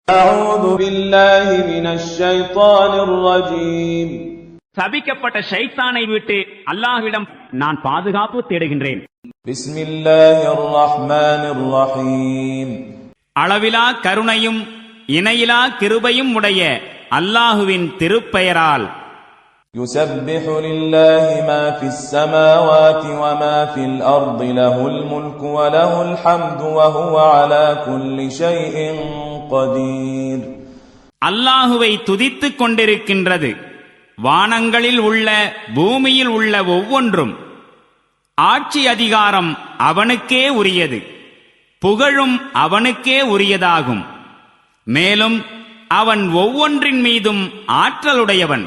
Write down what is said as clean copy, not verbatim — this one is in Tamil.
أعوذ بالله من الشيطان الرجيم. சபிக்கப்பட்ட ஷைத்தானை விட்டு அல்லாஹ்விடம் நான் பாதுகாப்பு தேடுகின்றேன். பிஸ்மில்லாஹிர் ரஹ்மானிர் ரஹீம். அளவிலா கருணையும் இணையிலா கிருபையும் உடைய அல்லாஹுவின் திருப்பெயரால். யுஸப்பிஹு லில்லாஹி மா ஃபிஸ் ஸமாவாதி வ மா ஃபில் அர்தி லஹுல் முல்கு வ லஹுல் ஹம்து வ ஹுவ அலா குல்லி ஷைஇன் கதீர். அல்லாஹுவை துதித்துக் கொண்டிருக்கின்றது வானங்களில் உள்ள பூமியில் உள்ள ஒவ்வொன்றும். ஆட்சி அதிகாரம் அவனுக்கே உரியது, புகழும் அவனுக்கே உரியதாகும். மேலும் அவன் ஒவ்வொன்றின் மீதும் ஆற்றலுடையவன்.